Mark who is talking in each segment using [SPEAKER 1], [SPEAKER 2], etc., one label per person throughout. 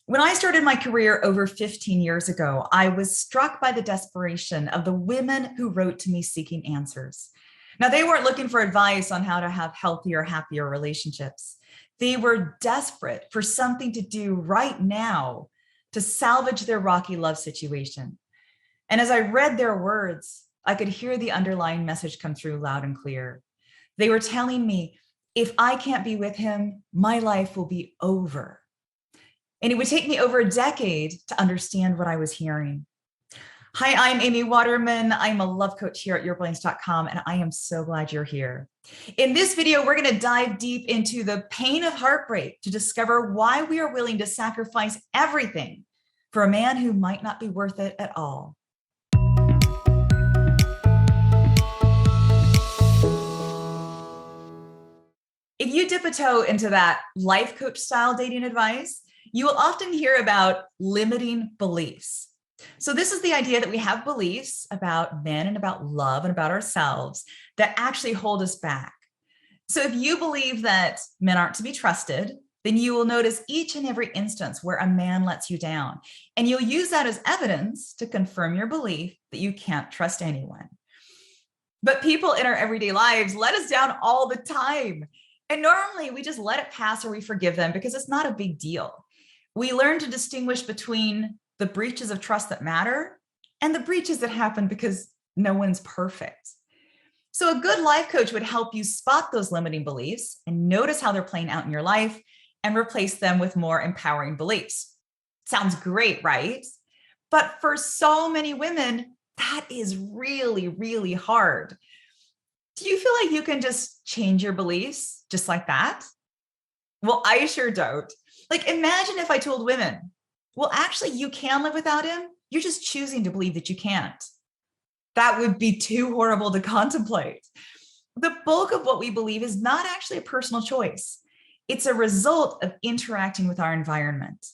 [SPEAKER 1] When I started my career over 15 years ago, I was struck by the desperation of the women who wrote to me seeking answers. Now, they weren't looking for advice on how to have healthier, happier relationships. They were desperate for something to do right now to salvage their rocky love situation. And as I read their words, I could hear the underlying message come through loud and clear. They were telling me, if I can't be with him, my life will be over. And it would take me over a decade to understand what I was hearing. Hi, I'm Amy Waterman. I'm a love coach here at yourbrilliance.com, and I am so glad you're here. In this video, we're going to dive deep into the pain of heartbreak to discover why we are willing to sacrifice everything for a man who might not be worth it at all. If you dip a toe into that life coach style dating advice, you will often hear about limiting beliefs. So this is the idea that we have beliefs about men and about love and about ourselves that actually hold us back. So if you believe that men aren't to be trusted, then you will notice each and every instance where a man lets you down. And you'll use that as evidence to confirm your belief that you can't trust anyone. But people in our everyday lives let us down all the time. And normally we just let it pass or we forgive them because it's not a big deal. We learn to distinguish between the breaches of trust that matter and the breaches that happen because no one's perfect. So a good life coach would help you spot those limiting beliefs and notice how they're playing out in your life and replace them with more empowering beliefs. Sounds great, right? But for so many women, that is really, really hard. Do you feel like you can just change your beliefs just like that? Well, I sure don't. Like, imagine if I told women, well, actually, you can live without him. You're just choosing to believe that you can't. That would be too horrible to contemplate. The bulk of what we believe is not actually a personal choice. It's a result of interacting with our environment.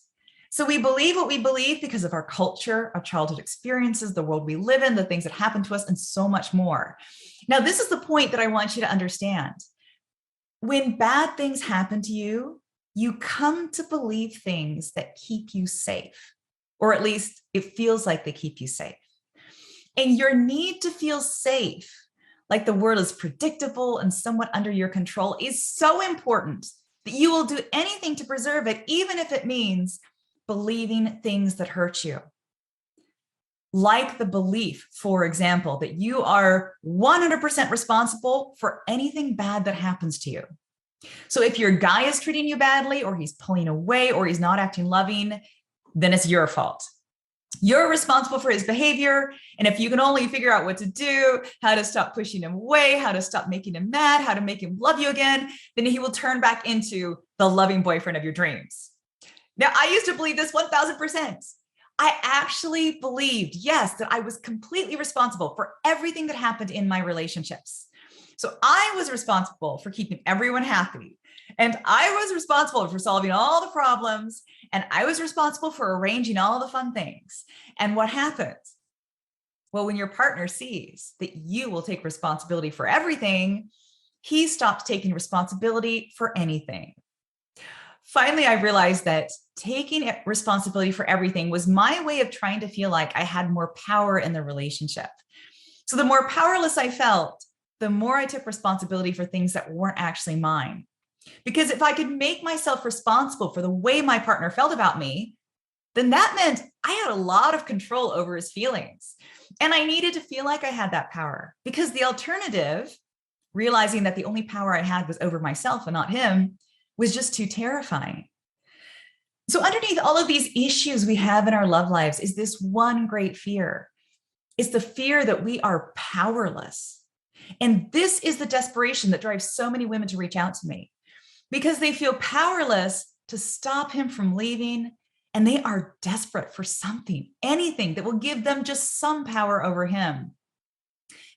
[SPEAKER 1] So we believe what we believe because of our culture, our childhood experiences, the world we live in, the things that happen to us, and so much more. Now, this is the point that I want you to understand. When bad things happen to you, you come to believe things that keep you safe, or at least it feels like they keep you safe. And your need to feel safe, like the world is predictable and somewhat under your control, is so important that you will do anything to preserve it, even if it means believing things that hurt you. Like the belief, for example, that you are 100% responsible for anything bad that happens to you. So if your guy is treating you badly, or he's pulling away, or he's not acting loving, then it's your fault. You're responsible for his behavior. And if you can only figure out what to do, how to stop pushing him away, how to stop making him mad, how to make him love you again, then he will turn back into the loving boyfriend of your dreams. Now, I used to believe this 1000%. I actually believed, yes, that I was completely responsible for everything that happened in my relationships. So I was responsible for keeping everyone happy. And I was responsible for solving all the problems. And I was responsible for arranging all the fun things. And what happens? Well, when your partner sees that you will take responsibility for everything, he stops taking responsibility for anything. Finally, I realized that taking responsibility for everything was my way of trying to feel like I had more power in the relationship. So the more powerless I felt, the more I took responsibility for things that weren't actually mine. Because if I could make myself responsible for the way my partner felt about me, then that meant I had a lot of control over his feelings. And I needed to feel like I had that power, because the alternative, realizing that the only power I had was over myself and not him, was just too terrifying. So underneath all of these issues we have in our love lives is this one great fear. It's the fear that we are powerless. And this is the desperation that drives so many women to reach out to me, because they feel powerless to stop him from leaving. And they are desperate for something, anything that will give them just some power over him,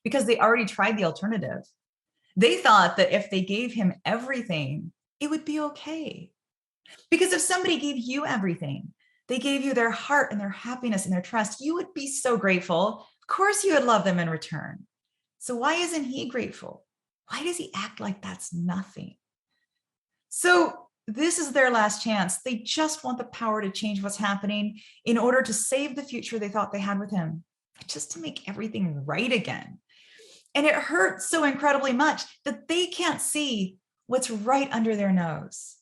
[SPEAKER 1] because they already tried the alternative. They thought that if they gave him everything, it would be okay. Because if somebody gave you everything, they gave you their heart and their happiness and their trust, you would be so grateful. Of course, you would love them in return. So why isn't he grateful? Why does he act like that's nothing? So this is their last chance. They just want the power to change what's happening in order to save the future they thought they had with him, just to make everything right again. And it hurts so incredibly much that they can't see what's right under their nose.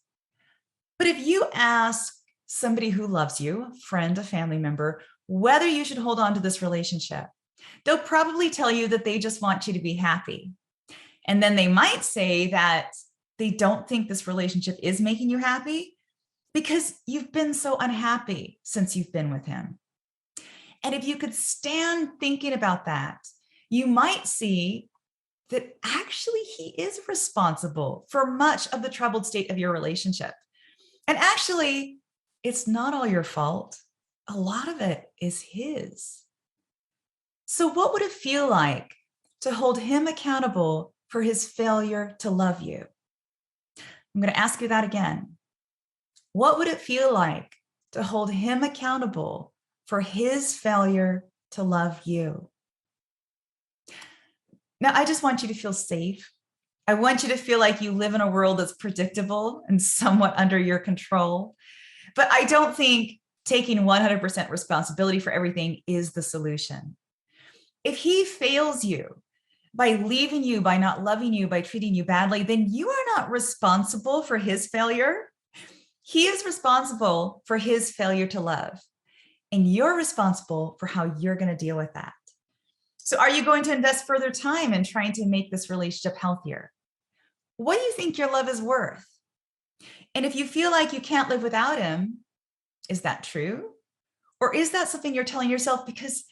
[SPEAKER 1] But if you ask somebody who loves you, a friend, a family member, whether you should hold on to this relationship, they'll probably tell you that they just want you to be happy. And then they might say that they don't think this relationship is making you happy because you've been so unhappy since you've been with him. And if you could stand thinking about that, you might see that actually he is responsible for much of the troubled state of your relationship. And actually, it's not all your fault. A lot of it is his. So what would it feel like to hold him accountable for his failure to love you? I'm going to ask you that again. What would it feel like to hold him accountable for his failure to love you? Now, I just want you to feel safe. I want you to feel like you live in a world that's predictable and somewhat under your control. But I don't think taking 100% responsibility for everything is the solution. If he fails you by leaving you, by not loving you, by treating you badly, then you are not responsible for his failure. He is responsible for his failure to love. And you're responsible for how you're going to deal with that. So are you going to invest further time in trying to make this relationship healthier? What do you think your love is worth? And if you feel like you can't live without him, is that true? Or is that something you're telling yourself because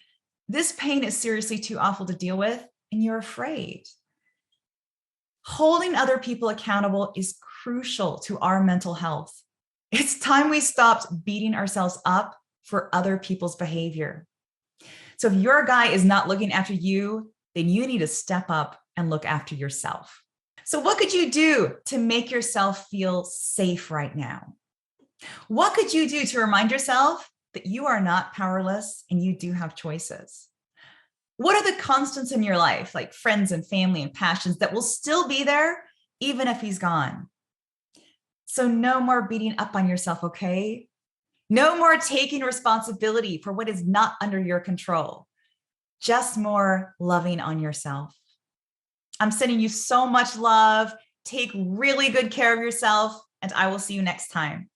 [SPEAKER 1] this pain is seriously too awful to deal with and you're afraid? Holding other people accountable is crucial to our mental health. It's time we stopped beating ourselves up for other people's behavior. So if your guy is not looking after you, then you need to step up and look after yourself. So what could you do to make yourself feel safe right now? What could you do to remind yourself that you are not powerless and you do have choices? What are the constants in your life, like friends and family and passions, that will still be there even if he's gone? So no more beating up on yourself, okay? No more taking responsibility for what is not under your control. Just more loving on yourself. I'm sending you so much love. Take really good care of yourself, and I will see you next time.